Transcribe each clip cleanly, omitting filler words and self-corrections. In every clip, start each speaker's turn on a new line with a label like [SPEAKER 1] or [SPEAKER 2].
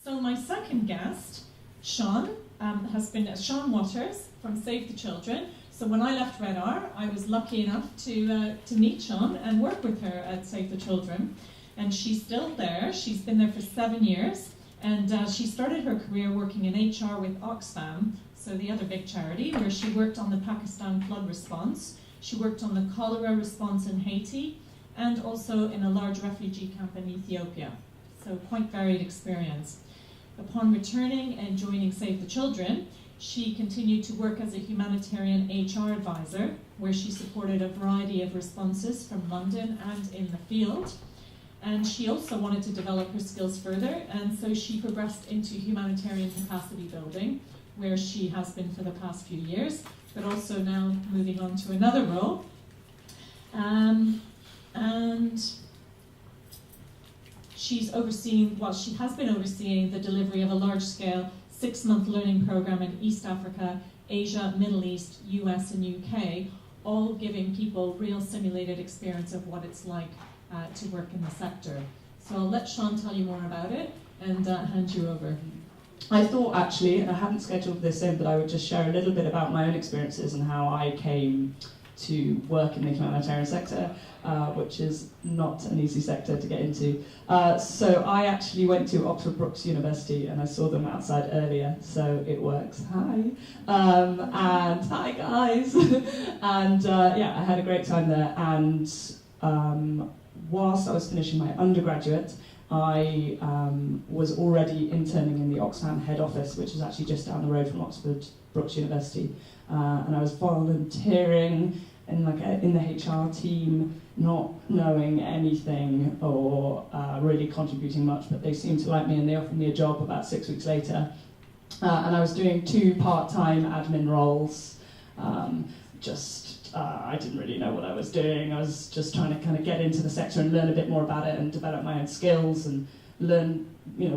[SPEAKER 1] So my second guest, Sian, has been Sian Watters from Save the Children. So when I left Red R, I was lucky enough to meet Sian and work with her at Save the Children. And she's still there. She's been there for 7 years. And she started her career working in HR with Oxfam, so the other big charity, where she worked on the Pakistan flood response. She worked on the cholera response in Haiti, and also in a large refugee camp in Ethiopia. So quite varied experience. Upon returning and joining Save the Children, she continued to work as a humanitarian HR advisor, where she supported a variety of responses from London and in the field. And she also wanted to develop her skills further, and so she progressed into humanitarian capacity building, where she has been for the past few years, but also now moving on to another role. And she has been overseeing the delivery of a large-scale 6-month learning program in East Africa, Asia, Middle East, US, and UK, all giving people real simulated experience of what it's like to work in the sector. So I'll let Sian tell you more about it and hand you over.
[SPEAKER 2] I thought actually, and I haven't scheduled this in, but I would just share a little bit about my own experiences and how I came to work in the humanitarian sector, which is not an easy sector to get into. So I actually went to Oxford Brookes University, and I saw them outside earlier, so it works. Hi. And hi guys. And yeah, I had a great time there. And whilst I was finishing my undergraduate, I was already interning in the Oxfam head office, which is actually just down the road from Oxford Brookes University. And I was volunteering in the HR team, not knowing anything or really contributing much, but they seemed to like me and they offered me a job about 6 weeks later. And I was doing 2 part-time admin roles. I didn't really know what I was doing. I was just trying to kind of get into the sector and learn a bit more about it and develop my own skills and learn,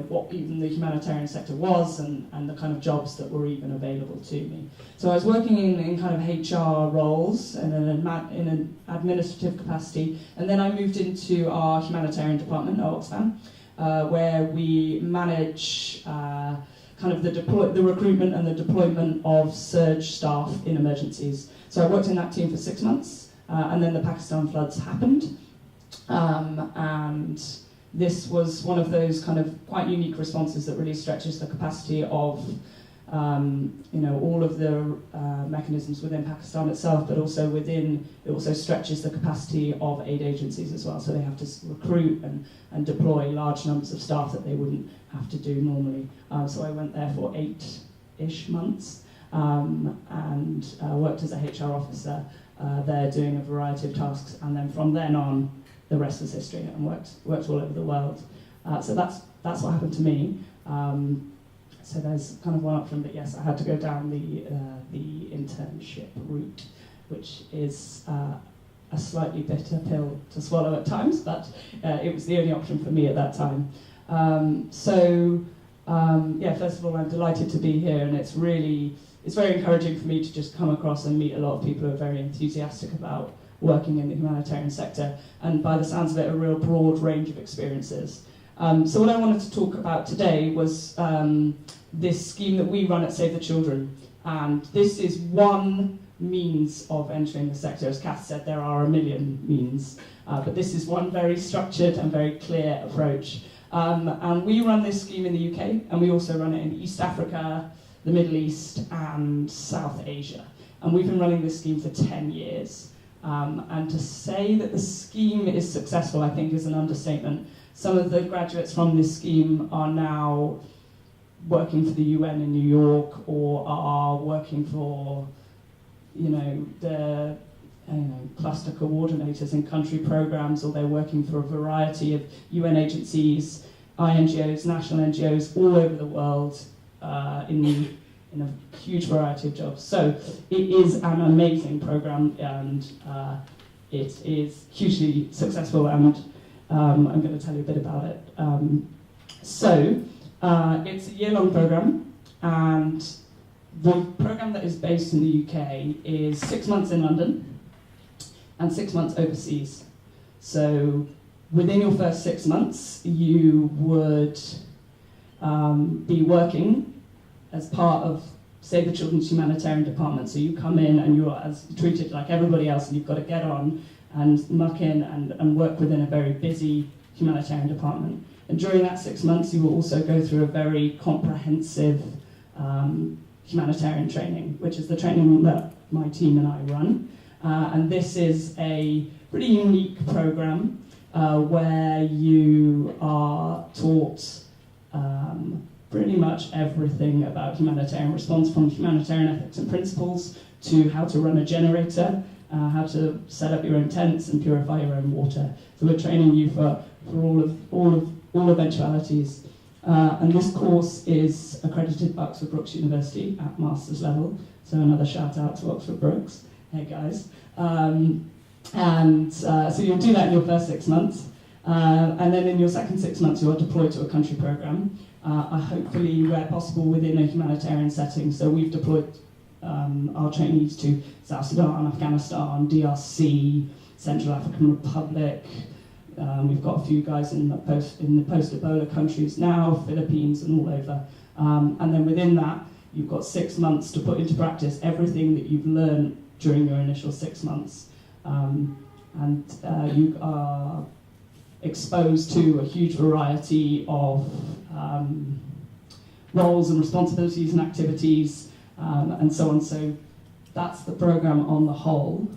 [SPEAKER 2] what even the humanitarian sector was and the kind of jobs that were even available to me. So I was working in kind of HR roles and in an administrative capacity, and then I moved into our humanitarian department at Oxfam, where we manage kind of the recruitment and the deployment of surge staff in emergencies. So I worked in that team for 6 months, and then the Pakistan floods happened, and this was one of those kind of quite unique responses that really stretches the capacity of all of the mechanisms within Pakistan itself, but also it also stretches the capacity of aid agencies as well. So they have to recruit and deploy large numbers of staff that they wouldn't have to do normally. So I went there for 8-ish months and worked as a HR officer there, doing a variety of tasks, and then from then on, the rest is history, and worked all over the world. So that's what happened to me. So there's kind of one option, but yes, I had to go down the internship route, which is a slightly bitter pill to swallow at times, but it was the only option for me at that time. Yeah, first of all, I'm delighted to be here, and it's very encouraging for me to just come across and meet a lot of people who are very enthusiastic about working in the humanitarian sector, and by the sounds of it, a real broad range of experiences. So what I wanted to talk about today was this scheme that we run at Save the Children, and this is one means of entering the sector. As Kath said, there are a million means, but this is one very structured and very clear approach. And we run this scheme in the UK, and we also run it in East Africa, the Middle East, and South Asia. And we've been running this scheme for 10 years. And to say that the scheme is successful, I think, is an understatement. Some of the graduates from this scheme are now working for the UN in New York, or are working for, the cluster coordinators in country programs, or they're working for a variety of UN agencies, INGOs, national NGOs all over the world in a huge variety of jobs. So it is an amazing program, and it is hugely successful, and I'm going to tell you a bit about it. It's a year-long program, and the program that is based in the UK is 6 months in London and 6 months overseas. So within your first 6 months, you would be working as part of Save the Children's Humanitarian Department. So you come in and you're treated like everybody else, and you've got to get on and muck in and work within a very busy humanitarian department. And during that 6 months, you will also go through a very comprehensive humanitarian training, which is the training that my team and I run. And this is a pretty unique program where you are taught pretty much everything about humanitarian response, from humanitarian ethics and principles to how to run a generator, how to set up your own tents and purify your own water. So we're training you for all eventualities. And this course is accredited by Oxford Brookes University at master's level. So another shout out to Oxford Brookes. Hey guys. So you'll do that in your first 6 months. And then in your second 6 months, you are deployed to a country programme, hopefully where possible within a humanitarian setting. So we've deployed our trainees to South Sudan, Afghanistan, DRC, Central African Republic. We've got a few guys in the post-Ebola countries now, Philippines and all over. And then within that, you've got 6 months to put into practice everything that you've learned during your initial 6 months. You are exposed to a huge variety of roles and responsibilities and activities, and so on. So that's the program on the whole.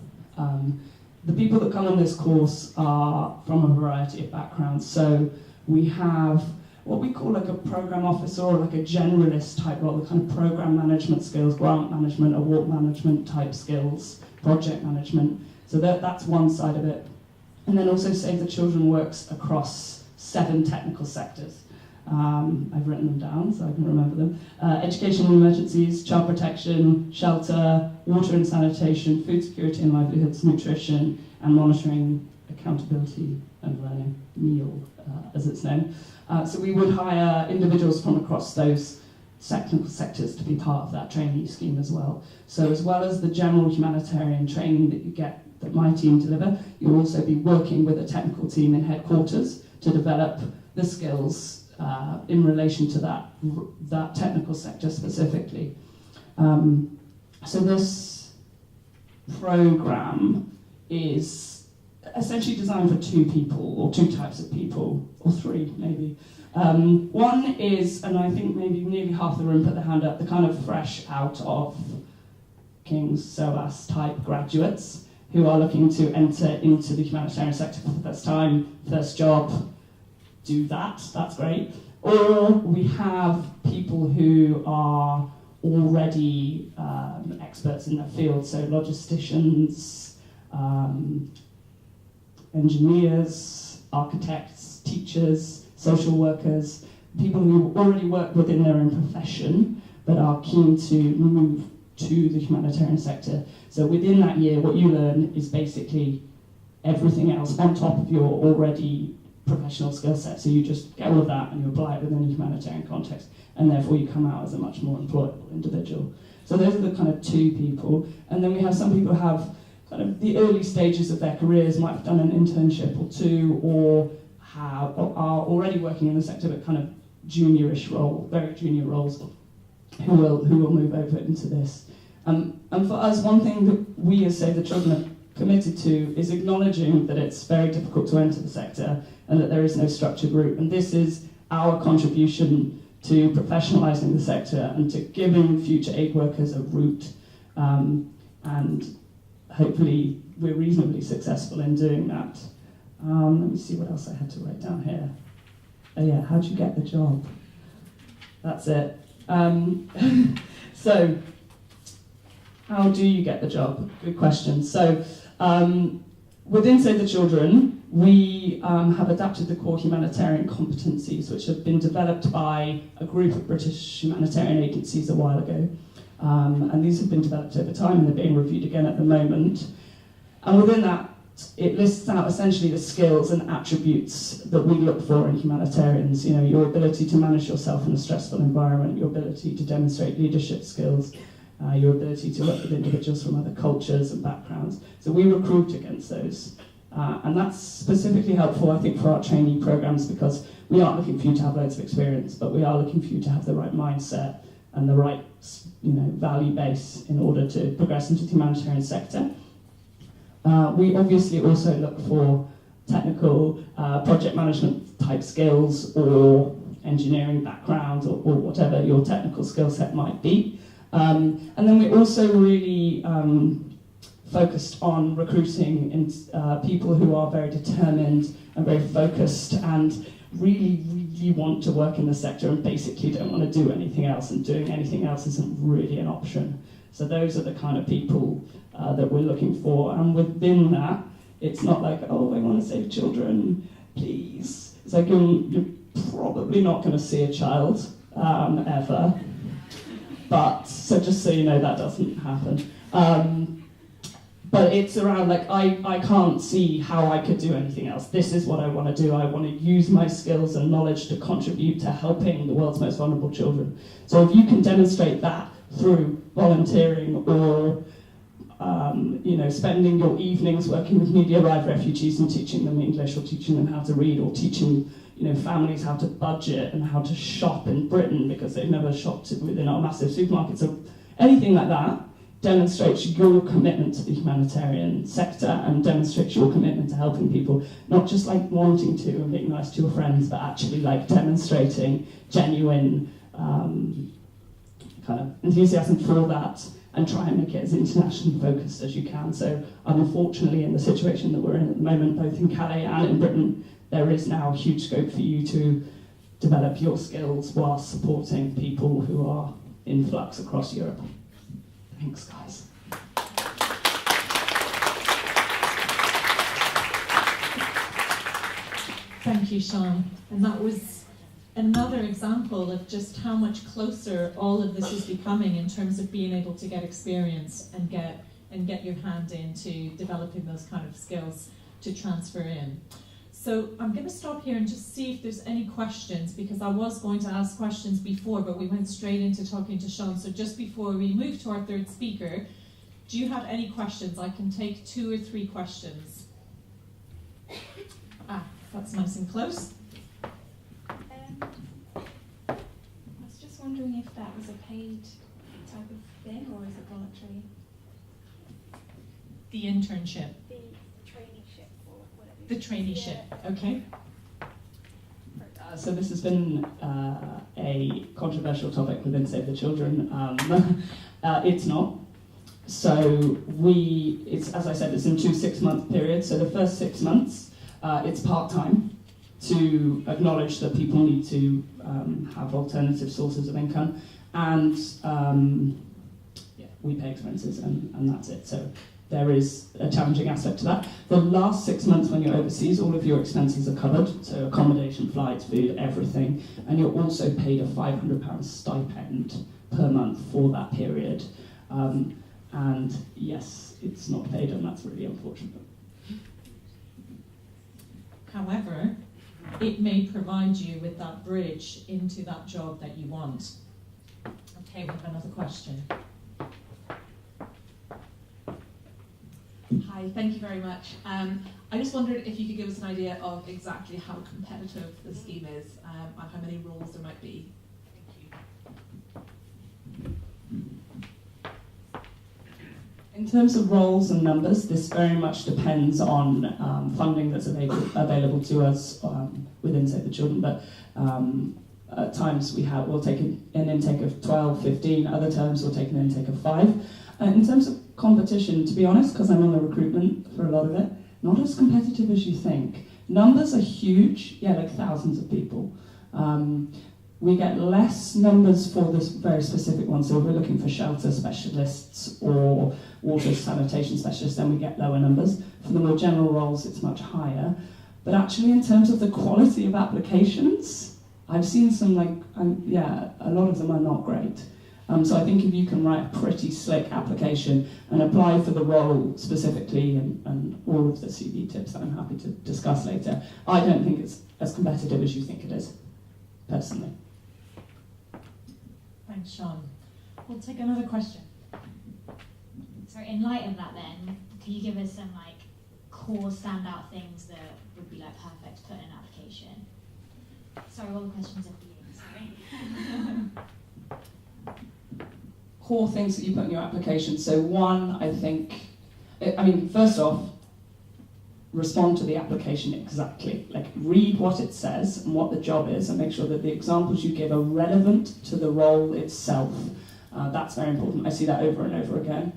[SPEAKER 2] The people that come on this course are from a variety of backgrounds. So we have what we call like a program officer or like a generalist type role, the kind of program management skills, grant management, award management type skills, project management. So that's one side of it. And then also Save the Children works across 7 technical sectors. I've written them down so I can remember them. Education and emergencies, child protection, shelter, water and sanitation, food security and livelihoods, nutrition, and monitoring, accountability and learning, MEAL as it's known. So we would hire individuals from across those technical sectors to be part of that trainee scheme as well. So as well as the general humanitarian training that you get, that my team deliver, you'll also be working with a technical team in headquarters to develop the skills in relation to that technical sector specifically. So this program is essentially designed for 2 people, or 2 types of people, or 3 maybe. One is, and I think maybe nearly half the room put their hand up, the kind of fresh out of King's SOAS type graduates who are looking to enter into the humanitarian sector for the first time, first job, do that's great. Or we have people who are already experts in their field, so logisticians, engineers, architects, teachers, social workers, people who already work within their own profession but are keen to move to the humanitarian sector. So within that year, what you learn is basically everything else on top of your already professional skill set. So you just get all of that and you apply it within a humanitarian context, and therefore you come out as a much more employable individual. So those are the kind of 2 people. And then we have some people who have kind of the early stages of their careers, might have done an internship or 2, or are already working in the sector but kind of juniorish role, very junior roles, who will move over into this. And for us, one thing that we as Save the Children are committed to is acknowledging that it's very difficult to enter the sector and that there is no structured route. And this is our contribution to professionalising the sector and to giving future aid workers a route. And hopefully we're reasonably successful in doing that. Let me see what else I had to write down here. Oh yeah, how'd you get the job? That's it. So, how do you get the job? Good question. So, within Save the Children, we have adapted the core humanitarian competencies, which have been developed by a group of British humanitarian agencies a while ago. And these have been developed over time and they're being reviewed again at the moment. And within that, it lists out essentially the skills and attributes that we look for in humanitarians. You know, your ability to manage yourself in a stressful environment, your ability to demonstrate leadership skills, your ability to work with individuals from other cultures and backgrounds. So we recruit against those And that's specifically helpful, I think, for our trainee programs, because we aren't looking for you to have loads of experience, but we are looking for you to have the right mindset and the right, value base in order to progress into the humanitarian sector. We obviously also look for technical project management type skills or engineering background or whatever your technical skill set might be. And then we're also really focused on recruiting people who are very determined and very focused and really want to work in the sector and basically don't want to do anything else, and doing anything else isn't really an option. So those are the kind of people that we're looking for. And within that, it's not like, oh, I want to save children, please. It's like you're probably not going to see a child ever. But, so just so you know, that doesn't happen. But it's around, like, I can't see how I could do anything else. This is what I want to do. I want to use my skills and knowledge to contribute to helping the world's most vulnerable children. So if you can demonstrate that through volunteering or spending your evenings working with newly arrived refugees and teaching them English or teaching them how to read or teaching families how to budget and how to shop in Britain because they've never shopped within our massive supermarkets or anything like that, demonstrates your commitment to the humanitarian sector and demonstrates your commitment to helping people, not just like wanting to and being nice to your friends, but actually like demonstrating genuine kind of enthusiasm for that, and try and make it as internationally focused as you can. So unfortunately, in the situation that we're in at the moment, both in Calais and in Britain, there is now huge scope for you to develop your skills while supporting people who are in flux across Europe. Thanks, guys.
[SPEAKER 1] Thank you, Sian. And that was another example of just how much closer all of this is becoming in terms of being able to get experience and get your hand into developing those kind of skills to transfer in. So I'm going to stop here and just see if there's any questions, because I was going to ask questions before, but we went straight into talking to Sian. So just before we move to our third speaker, do you have any questions? I can take 2 or 3 questions. That's nice and close.
[SPEAKER 3] I was just wondering if that was a paid type of thing, or is it voluntary?
[SPEAKER 1] The internship.
[SPEAKER 3] The traineeship, or whatever.
[SPEAKER 1] The traineeship, yeah. Okay.
[SPEAKER 2] So this has been a controversial topic within Save the Children. It's not. So it's, as I said, it's in 2 6-month periods. So the first 6 months, it's part-time to acknowledge that people need to have alternative sources of income, and we pay expenses, and that's it. So there is a challenging aspect to that. The last 6 months when you're overseas, all of your expenses are covered, so accommodation, flights, food, everything, and you're also paid a £500 stipend per month for that period. And yes, it's not paid, and that's really unfortunate.
[SPEAKER 1] However, it may provide you with that bridge into that job that you want. Okay, we have another question.
[SPEAKER 4] Hi, thank you very much. I just wondered if you could give us an idea of exactly how competitive the scheme is and how many roles there might be.
[SPEAKER 2] In terms of roles and numbers, this very much depends on funding that's available to us within Save the Children, but at times we'll take an intake of 12, 15, other times we'll take an intake of 5. In terms of competition, to be honest, because I'm on the recruitment for a lot of it, not as competitive as you think. Numbers are huge, like thousands of people. We get less numbers for this very specific one, so if we're looking for shelter specialists or water sanitation specialists, then we get lower numbers. For the more general roles, it's much higher. But actually, in terms of the quality of applications, I've seen some, a lot of them are not great. So I think if you can write a pretty slick application and apply for the role specifically and all of the CV tips that I'm happy to discuss later, I don't think it's as competitive as you think it is, personally.
[SPEAKER 1] Thanks, Sian. We'll take another question.
[SPEAKER 5] So in light of that then, can you give us some core standout things that would be like perfect to put in an application? Sorry, all the questions are for you. Sorry.
[SPEAKER 2] Core things that you put in your application. So one, I think, first off, respond to the application exactly. Like, read what it says and what the job is, and make sure that the examples you give are relevant to the role itself. That's very important. I see that over and over again.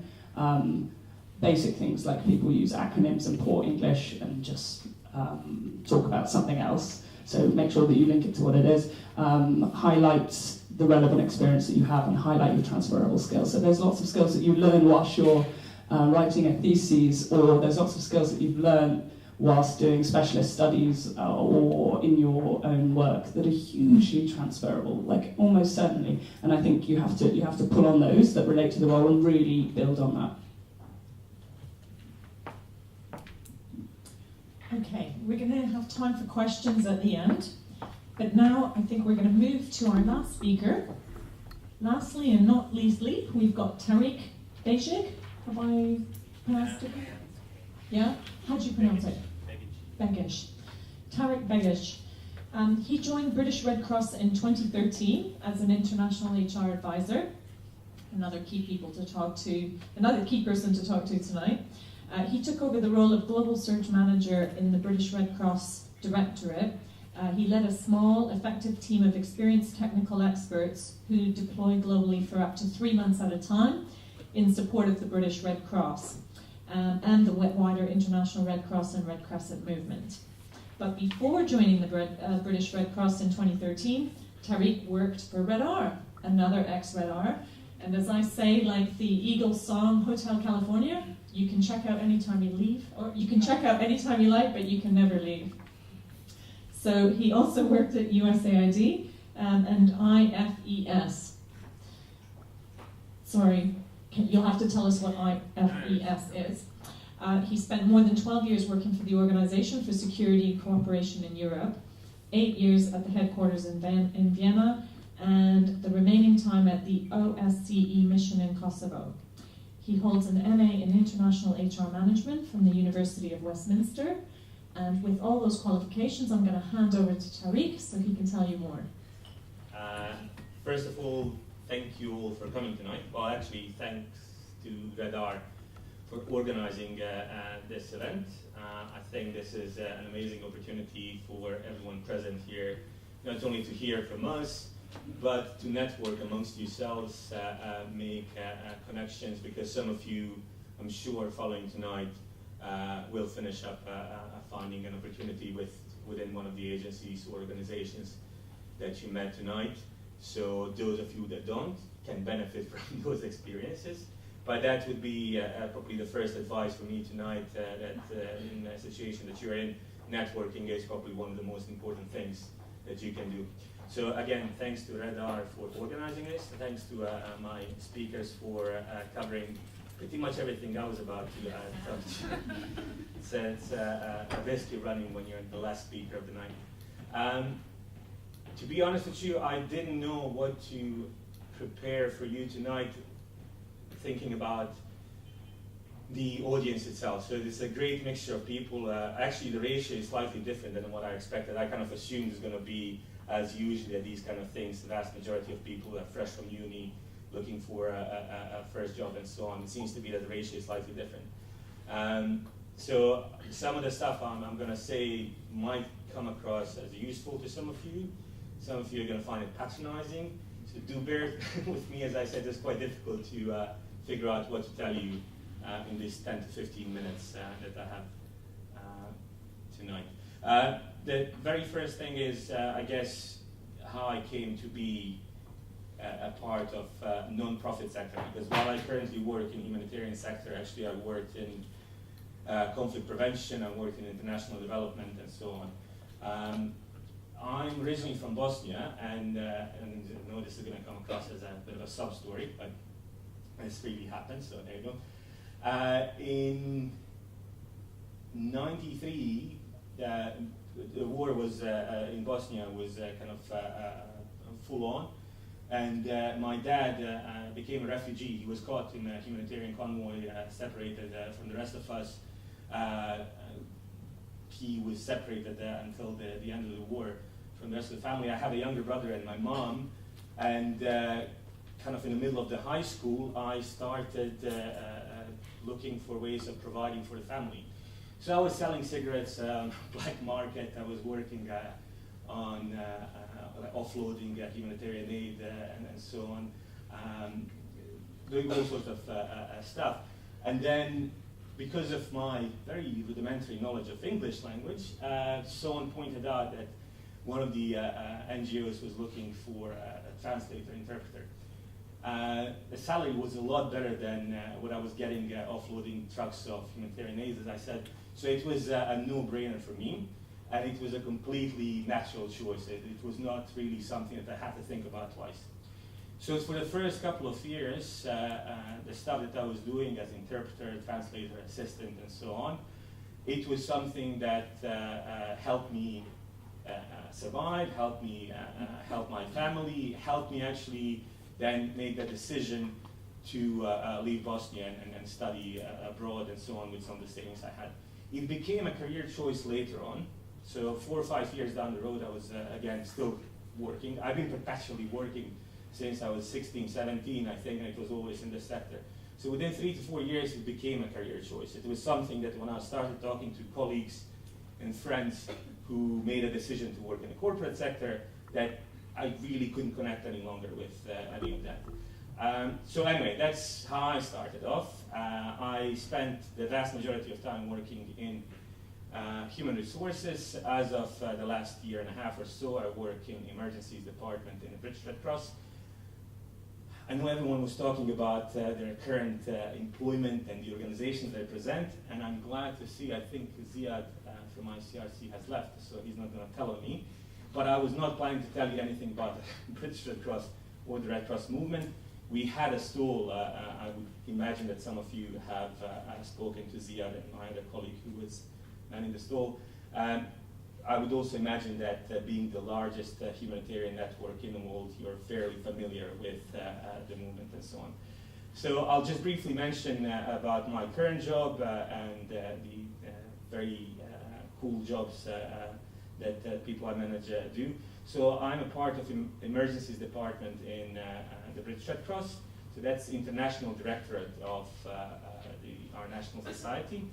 [SPEAKER 2] Basic things like people use acronyms and poor English and just talk about something else. So make sure that you link it to what it is. Highlight the relevant experience that you have and highlight your transferable skills. So there's lots of skills that you learn whilst you're writing a thesis, or there's lots of skills that you've learned whilst doing specialist studies or in your own work that are hugely transferable, like almost certainly. And I think you have to pull on those that relate to the role and really build on that.
[SPEAKER 1] Okay, we're going to have time for questions at the end, but now I think we're going to move to our last speaker. Lastly and not leastly, we've got Tarik Begic. Have I pronounced it? Yeah? How do you pronounce it? Begic. Tarik Begic. He joined British Red Cross in 2013 as an international HR advisor. Another key person to talk to tonight. He took over the role of Global Search Manager in the British Red Cross Directorate. He led a small, effective team of experienced technical experts who deploy globally for up to 3 months at a time in support of the British Red Cross and the wider International Red Cross and Red Crescent movement. But before joining the British Red Cross in 2013, Tarik worked for Red R, another ex-Red R. And as I say, like the Eagles song, Hotel California, you can check out anytime you leave, or you can check out anytime you like, but you can never leave. So he also worked at USAID and IFES. Sorry, you'll have to tell us what IFES is. He spent more than 12 years working for the Organization for Security and Cooperation in Europe, 8 years at the headquarters in Vienna, and the remaining time at the OSCE mission in Kosovo. He holds an MA in International HR Management from the University of Westminster, and with all those qualifications, I'm going to hand over to Tarik so he can tell you more.
[SPEAKER 6] First of all, thank you all for coming tonight. Well, actually, thanks to Red R for organizing this event. I think this is an amazing opportunity for everyone present here, not only to hear from us, but to network amongst yourselves, make connections, because some of you, I'm sure, following tonight, will finish up finding an opportunity within one of the agencies or organizations that you met tonight. So those of you that don't can benefit from those experiences. But that would be probably the first advice for me tonight, that in a situation that you're in, networking is probably one of the most important things that you can do. So again, thanks to Red R for organizing this. Thanks to my speakers for covering pretty much everything I was about to talk to you. So it's basically running when you're the last speaker of the night. To be honest with you, I didn't know what to prepare for you tonight, thinking about the audience itself. So it's a great mixture of people. Actually, the ratio is slightly different than what I expected. I kind of assumed it's going to be, as usually at these kind of things, the vast majority of people are fresh from uni, looking for a first job and so on. It seems to be that the ratio is slightly different. So some of the stuff I'm going to say might come across as useful to some of you. Some of you are going to find it patronizing. So do bear with me. As I said, it's quite difficult to figure out what to tell you in these 10 to 15 minutes that I have tonight. The very first thing is, I guess, how I came to be a part of non-profit sector. Because while I currently work in humanitarian sector, actually I worked in conflict prevention, I worked in international development, and so on. I'm originally from Bosnia, and I know this is going to come across as a bit of a sub-story, but this really happened, so there you go. In '93, the war was in Bosnia was kind of full on, and my dad became a refugee. He was caught in a humanitarian convoy, separated from the rest of us, he was separated until the end of the war from the rest of the family. I have a younger brother and my mom, and kind of in the middle of the high school, I started looking for ways of providing for the family. So I was selling cigarettes on black market. I was working on offloading humanitarian aid and so on, doing all sorts of stuff. And then, because of my very rudimentary knowledge of English language, someone pointed out that one of the NGOs was looking for a translator, interpreter. The salary was a lot better than what I was getting offloading trucks of humanitarian aid, as I said. So it was a no-brainer for me, and it was a completely natural choice. It was not really something that I had to think about twice. So for the first couple of years, the stuff that I was doing as interpreter, translator, assistant, and so on, it was something that helped me survive, helped me help my family, helped me actually then make the decision to leave Bosnia and study abroad and so on with some of the savings I had. It became a career choice later on. So 4 or 5 years down the road, I was, again, still working. I've been perpetually working since I was 16, 17, I think, and it was always in the sector. So within 3 to 4 years, it became a career choice. It was something that when I started talking to colleagues and friends who made a decision to work in the corporate sector, that I really couldn't connect any longer with any of that. So anyway, that's how I started off. I spent the vast majority of time working in human resources. As of the last year and a half or so, I work in the emergencies department in the British Red Cross. I know everyone was talking about their current employment and the organizations they represent, and I'm glad to see, I think Ziad from ICRC has left, so he's not going to tell on me. But I was not planning to tell you anything about the British Red Cross or the Red Cross movement. We had a stall. I would imagine that some of you have spoken to Ziad and my other colleague who was manning the stall. I would also imagine that being the largest humanitarian network in the world, you're fairly familiar with the movement and so on. So I'll just briefly mention about my current job and the very cool jobs that people I manage do. So I'm a part of the emergencies department in the British Red Cross. So that's International Directorate of our national society.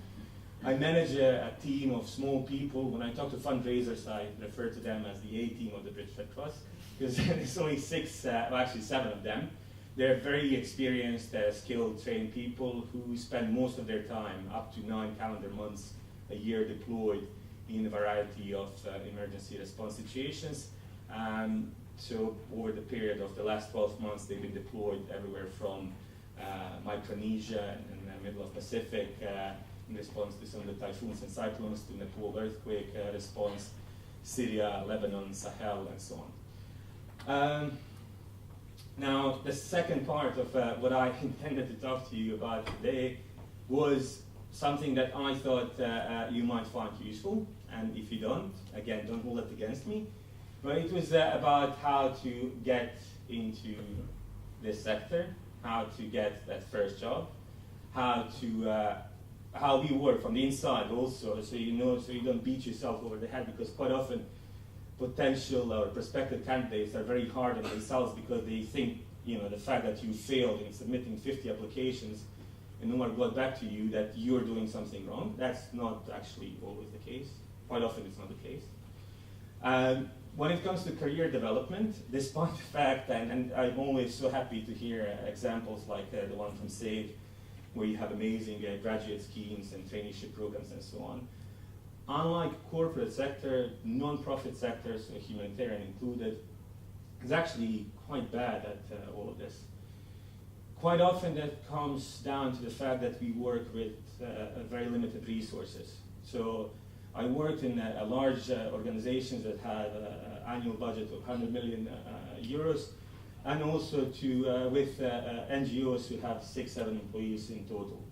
[SPEAKER 6] I manage a team of small people. When I talk to fundraisers, I refer to them as the A-team of the British Red Cross, because there's only actually 7 of them. They're very experienced, skilled, trained people who spend most of their time, up to 9 calendar months a year, deployed in a variety of emergency response situations. So over the period of the last 12 months, they've been deployed everywhere from Micronesia and the middle of Pacific, in response to some of the typhoons and cyclones, to Nepal earthquake response, Syria, Lebanon, Sahel, and so on. Now, the second part of what I intended to talk to you about today was something that I thought you might find useful, and if you don't, again, don't hold it against me. But it was about how to get into this sector, how to get that first job, how we work from the inside also, so you know, so you don't beat yourself over the head, because quite often potential or prospective candidates are very hard on themselves because they think, you know, the fact that you failed in submitting 50 applications and no one got back to you, that you're doing something wrong. That's not actually always the case. Quite often it's not the case. When it comes to career development, despite the fact, and I'm always so happy to hear examples like the one from SAVE, where you have amazing graduate schemes and traineeship programs and so on. Unlike corporate sector, non-profit sector, so humanitarian included, is actually quite bad at all of this. Quite often that comes down to the fact that we work with very limited resources. So I worked in a large organizations that had an annual budget of 100 million euros, and also with NGOs who have 6-7 employees in total.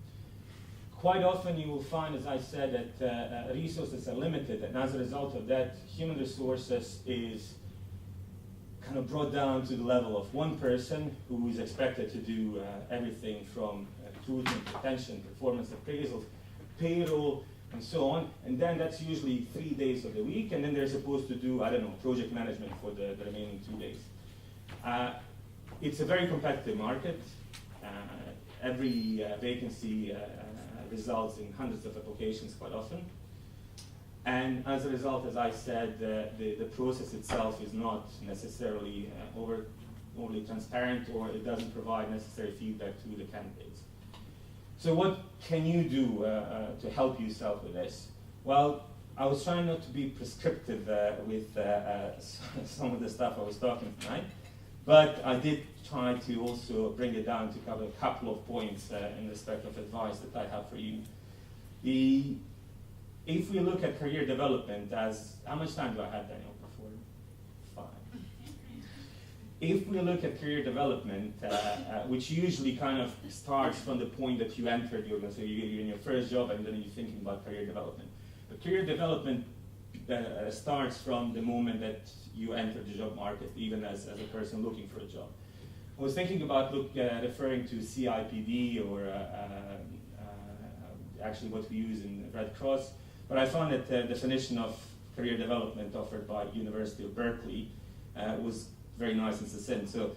[SPEAKER 6] Quite often you will find, as I said, that resources are limited, and as a result of that, human resources is kind of brought down to the level of one person who is expected to do everything from recruitment, retention, performance appraisals, payroll, and so on. And then that's usually 3 days of the week, and then they're supposed to do, I don't know, project management for the remaining 2 days. It's a very competitive market. Every vacancy results in hundreds of applications quite often. And as a result, as I said, the process itself is not necessarily overly transparent, or it doesn't provide necessary feedback to the candidates. So what can you do to help yourself with this? Well, I was trying not to be prescriptive with some of the stuff I was talking tonight, but I did try to also bring it down to cover a couple of points in respect of advice that I have for you. If we look at career development as, how much time do I have, Daniel, before? 5. If we look at career development, which usually kind of starts from the point that you entered the organization, so you're in your first job and then you're thinking about career development. But career development starts from the moment that you enter the job market, even as a person looking for a job. I was thinking about referring to CIPD or actually what we use in Red Cross, but I found that the definition of career development offered by University of Berkeley was very nice and succinct. So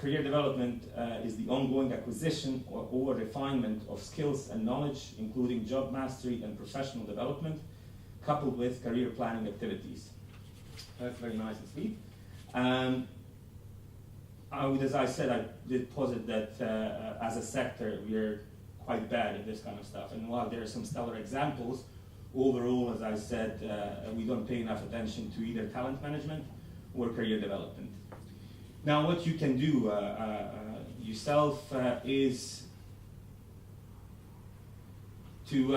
[SPEAKER 6] career development is the ongoing acquisition or refinement of skills and knowledge, including job mastery and professional development, coupled with career planning activities. That's very nice and sweet. As I said, I did posit that as a sector, we're quite bad at this kind of stuff. And while there are some stellar examples, overall, as I said, we don't pay enough attention to either talent management or career development. Now, what you can do yourself is to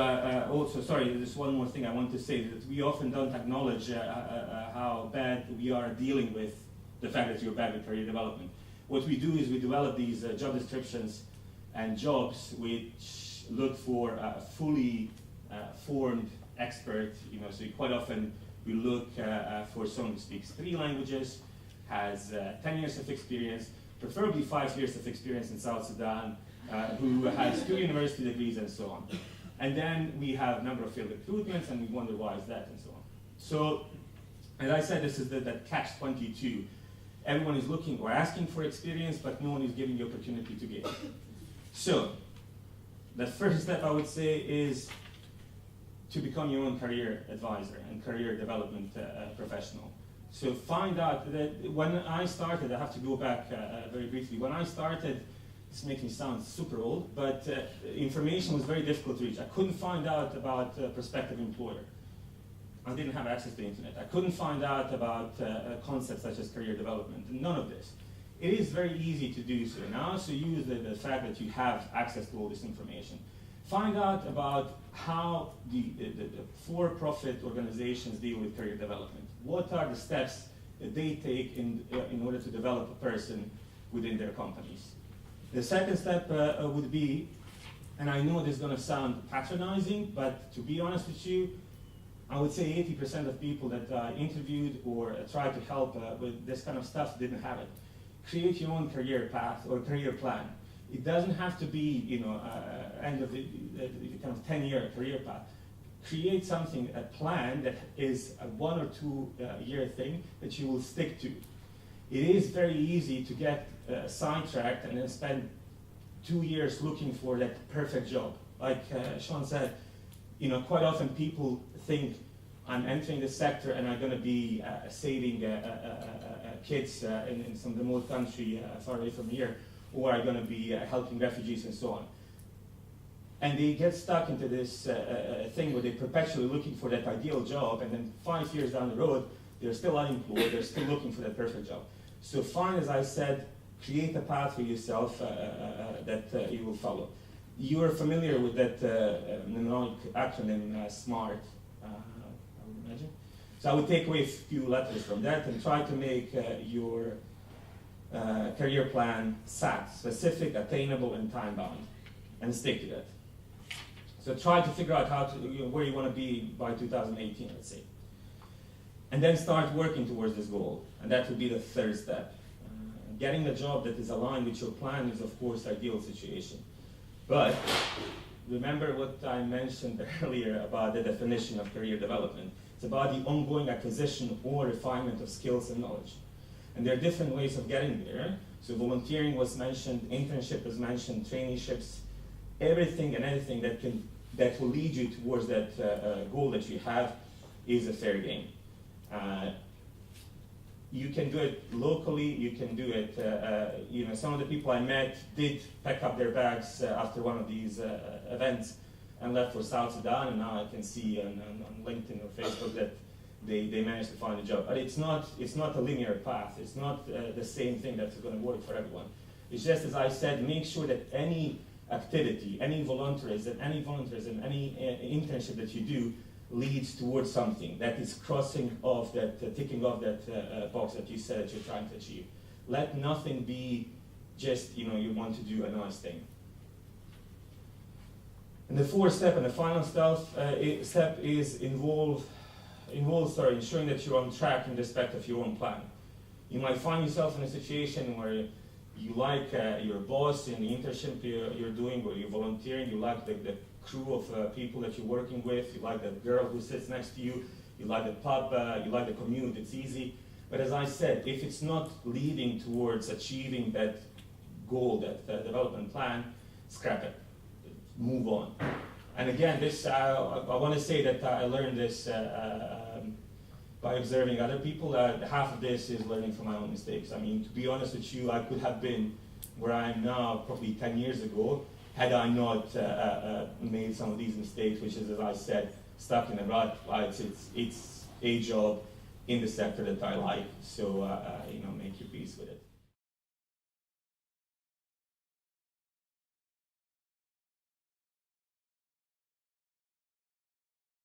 [SPEAKER 6] also, sorry, there's one more thing I want to say, that we often don't acknowledge how bad we are dealing with the fact that you're bad at career development. What we do is we develop these job descriptions and jobs which look for a fully formed expert. So quite often we look for someone who speaks 3 languages, has 10 years of experience, preferably 5 years of experience in South Sudan, who has 2 university degrees and so on. And then we have a number of field recruitments and we wonder why is that and so on. So, as I said, this is that catch-22. Everyone is looking or asking for experience, but no one is giving the opportunity to get it. So, the first step I would say is to become your own career advisor and career development professional. So find out that when I started, I have to go back very briefly. When I started, this makes me sound super old, but information was very difficult to reach. I couldn't find out about a prospective employer. I didn't have access to the internet. I couldn't find out about concepts such as career development, none of this. It is very easy to do so now, so use the fact that you have access to all this information. Find out about how the for-profit organizations deal with career development. What are the steps that they take in order to develop a person within their companies? The second step would be, and I know this is going to sound patronizing, but to be honest with you, I would say 80% of people that I interviewed or tried to help with this kind of stuff didn't have it. Create your own career path or career plan. It doesn't have to be, end of the kind of 10-year career path. Create something, a plan that is a 1 or 2 year thing that you will stick to. It is very easy to get sidetracked and then spend 2 years looking for that perfect job. Like Sean said, quite often people think I'm entering the sector and I'm going to be saving kids in some remote country far away from here, or I'm going to be helping refugees and so on. And they get stuck into this thing where they're perpetually looking for that ideal job, and then 5 years down the road, they're still unemployed, they're still looking for that perfect job. So find, as I said, create a path for yourself that you will follow. You are familiar with that mnemonic acronym, SMART, I would imagine. So I would take away a few letters from that and try to make your career plan SAT, specific, attainable, and time-bound, and stick to that. So try to figure out how to, where you want to be by 2018, let's say. And then start working towards this goal. And that would be the third step. Getting a job that is aligned with your plan is, of course, the ideal situation. But remember what I mentioned earlier about the definition of career development. It's about the ongoing acquisition or refinement of skills and knowledge. And there are different ways of getting there. So volunteering was mentioned, internship was mentioned, traineeships, everything and anything that will lead you towards that goal that you have is a fair game. You can do it locally, you can do it, some of the people I met did pack up their bags after one of these events and left for South Sudan, and now I can see on LinkedIn or Facebook that they managed to find a job. But it's not a linear path, it's not the same thing that's going to work for everyone. It's just, as I said, make sure that any activity, any volunteerism, any internship that you do leads towards something that is crossing off that, ticking off that box that you said that you're trying to achieve. Let nothing be just, you want to do a nice thing. And the fourth step and the final step is involves ensuring that you're on track in respect of your own plan. You might find yourself in a situation where you like your boss in the internship you're doing, or you're volunteering, you like the crew of people that you're working with, you like the girl who sits next to you, you like the pub, you like the commute, it's easy. But as I said, if it's not leading towards achieving that goal, that development plan, scrap it, move on. And again, this I want to say that I learned this by observing other people. Half of this is learning from my own mistakes. I mean, to be honest with you, I could have been where I am now probably 10 years ago had I not made some of these mistakes, which is, as I said, stuck in a rut. It's a job in the sector that I like, so make your peace with it.